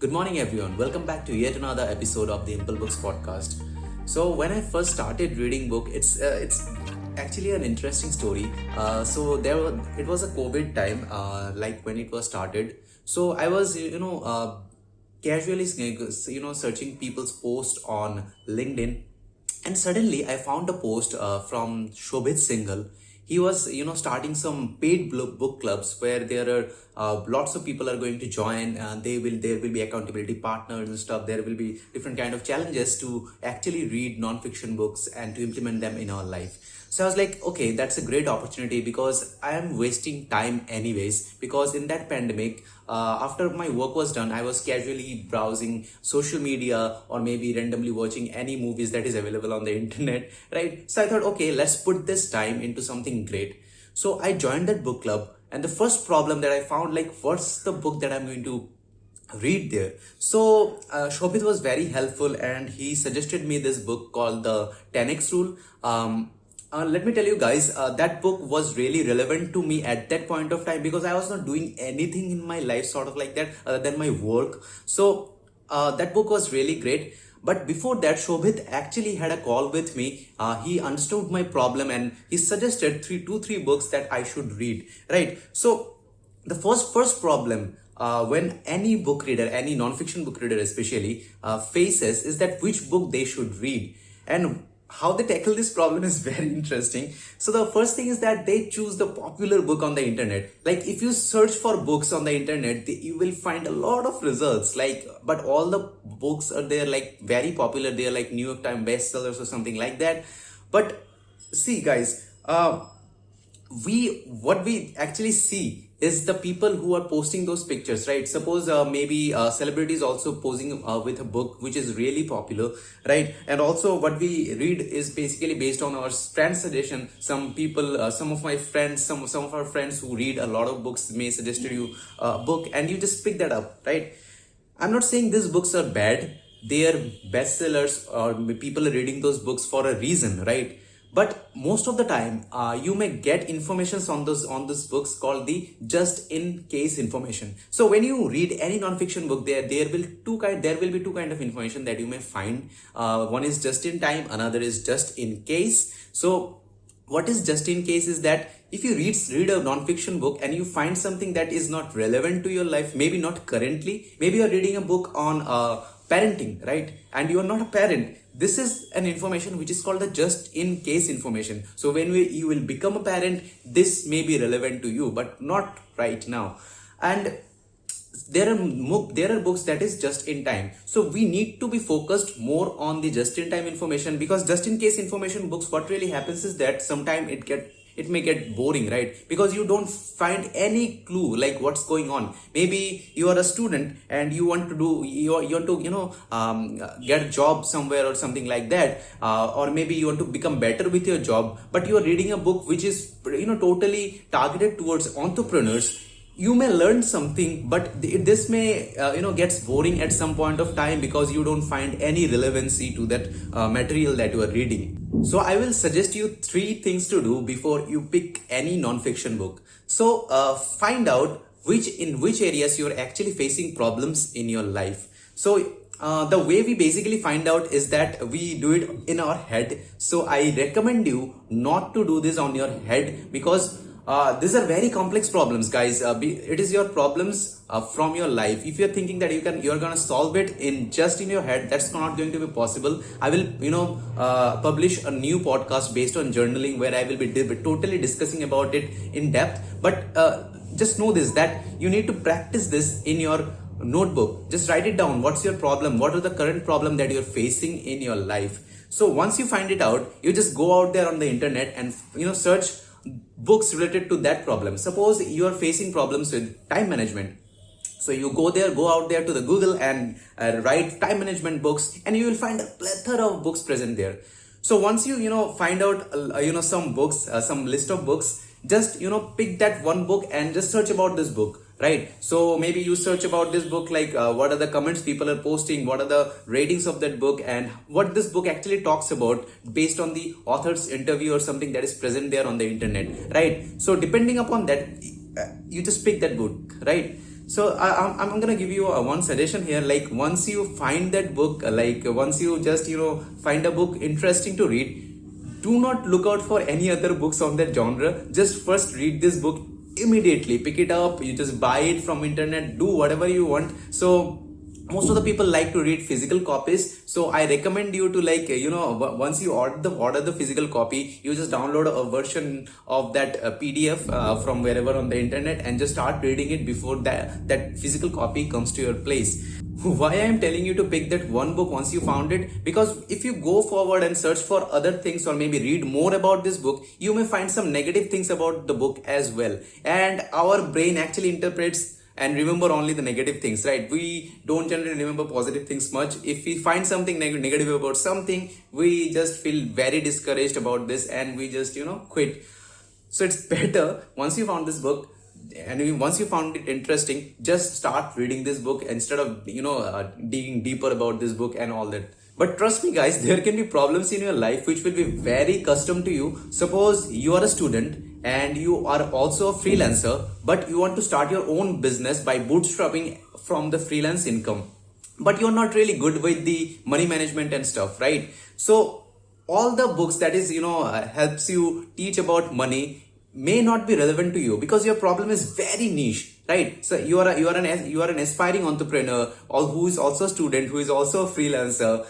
Good morning, everyone. Welcome back to yet another episode of the ImpleBooks Podcast. So, when I first started reading book, it's actually an interesting story. It was a COVID time, like when it was started. So I was casually searching people's post on LinkedIn, and suddenly I found a post from Shobhit Singhal. He was starting some paid book clubs where there are lots of people are going to join. There will be accountability partners and stuff. There will be different kind of challenges to actually read non-fiction books and to implement them in our life. So I was like, okay, that's a great opportunity because I am wasting time anyways. Because in that pandemic, after my work was done, I was casually browsing social media or maybe randomly watching any movies that is available on the internet, right? So I thought, okay, let's put this time into something great. So I joined that book club, and the first problem that I found, like, what's the book that I'm going to read there? So Shobhit was very helpful, and he suggested me this book called the 10x rule. Let me tell you guys, that book was really relevant to me at that point of time because I was not doing anything in my life sort of like that other than my work. So that book was really great. But before that, Shobhit actually had a call with me. He understood my problem and he suggested two, three books that I should read. Right. So the first problem when any book reader, any non-fiction book reader especially, faces is that which book they should read. And how they tackle this problem is very interesting. So the first thing is that they choose the popular book on the internet. Like if you search for books on the internet, you will find a lot of results. But all the books are there like very popular. They are like New York Times bestsellers or something like that. But see, guys, what we actually see is the people who are posting those pictures, right? Suppose maybe celebrities also posing with a book which is really popular, right? And also what we read is basically based on our friend suggestion. Some people, some of my friends, some of our friends who read a lot of books may suggest to you a book and you just pick that up, right? I'm not saying these books are bad. They are bestsellers or people are reading those books for a reason, right? But most of the time, you may get informations on this books called the just in case information. So when you read any non-fiction book, there will be two kind of information that you may find. One is just in time, another is just in case. So what is just in case is that if you read a non-fiction book and you find something that is not relevant to your life, maybe not currently, maybe you're reading a book on parenting, right? And you are not a parent. This is an information which is called the just in case information. So when you will become a parent, this may be relevant to you, but not right now. And there are books that is just in time. So we need to be focused more on the just in time information, because just in case information books, what really happens is that sometimes it may get boring, right? Because you don't find any clue like what's going on. Maybe you are a student and you want to get a job somewhere or something like that, or maybe you want to become better with your job, but you are reading a book which is totally targeted towards entrepreneurs. You may learn something, but this may gets boring at some point of time because you don't find any relevancy to that material that you are reading. So I will suggest you three things to do before you pick any non-fiction book. So find out in which areas you are actually facing problems in your life. So the way we basically find out is that we do it in our head. So I recommend you not to do this on your head, because these are very complex problems, guys. It is your problems from your life. If you're thinking that you're gonna solve it in your head, that's not going to be possible. I will publish a new podcast based on journaling where I will be totally discussing about it in depth. But just know this, that you need to practice this in your notebook. Just write it down. What's your problem? What are the current problem that you're facing in your life? So once you find it out, you just go out there on the internet and search books related to that problem. Suppose you are facing problems with time management. So you go out there to the Google and write time management books, and you will find a plethora of books present there. So once you find out some books, some list of books, just pick that one book and just search about this book, right? So maybe you search about this book, like what are the comments people are posting, what are the ratings of that book, and what this book actually talks about based on the author's interview or something that is present there on the internet, right? So depending upon that, you just pick that book, right? So I'm gonna give you one suggestion here. Like once you find that book, once you just find a book interesting to read, do not look out for any other books on that genre. Just first read this book immediately. Pick it up. You just buy it from internet. Do whatever you want. So most of the people like to read physical copies, so I recommend you to once you order the physical copy, you just download a version of that PDF from wherever on the internet and just start reading it before that physical copy comes to your place. Why I am telling you to pick that one book once you found it? Because if you go forward and search for other things or maybe read more about this book, you may find some negative things about the book as well, and our brain actually interprets and remember only the negative things, right? We don't generally remember positive things much. If we find something negative about something, we just feel very discouraged about this and we just quit. So it's better once you found this book and once you found it interesting, just start reading this book instead of digging deeper about this book and all that. But trust me guys, there can be problems in your life which will be very custom to you. Suppose you are a student and you are also a freelancer, but you want to start your own business by bootstrapping from the freelance income, but you're not really good with the money management and stuff, right? So all the books that is helps you teach about money may not be relevant to you because your problem is very niche, right? So you are an aspiring entrepreneur, or who is also a student, who is also a freelancer.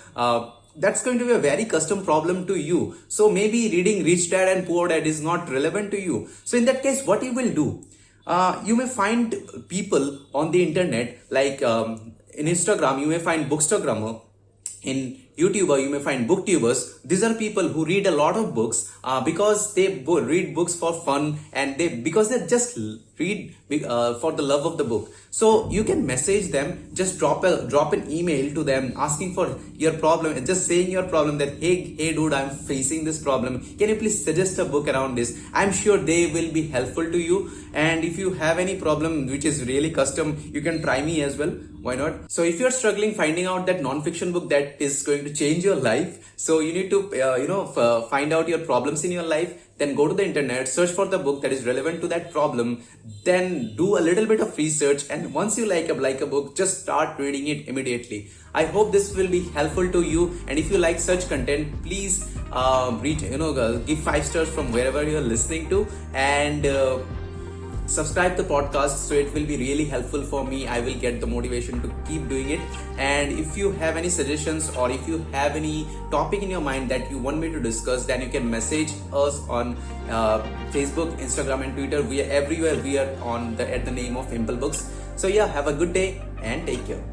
That's going to be a very custom problem to you. So maybe reading Rich Dad and Poor Dad is not relevant to you. So in that case, what you will do, you may find people on the internet, like in Instagram you may find Bookstagrammer, in YouTuber you may find booktubers. These are people who read a lot of books because they read books for fun, and because they just read for the love of the book. So you can message them, just drop an email to them asking for your problem and just saying your problem, that hey dude, I'm facing this problem, can you please suggest a book around this? I'm sure they will be helpful to you. And if you have any problem which is really custom, you can try me as well. Why not? So if you're struggling finding out that non-fiction book that is going to change your life, so you need to find out your problems in your life, then go to the internet, search for the book that is relevant to that problem, then do a little bit of research, and once you like a book, just start reading it immediately. I hope this will be helpful to you, and if you like such content, please give 5 stars from wherever you're listening to, and subscribe the podcast, so it will be really helpful for me. I will get the motivation to keep doing it. And if you have any suggestions or if you have any topic in your mind that you want me to discuss, then you can message us on Facebook, Instagram and Twitter. We are everywhere. We are at the name of ImpleBooks. So yeah, have a good day and take care.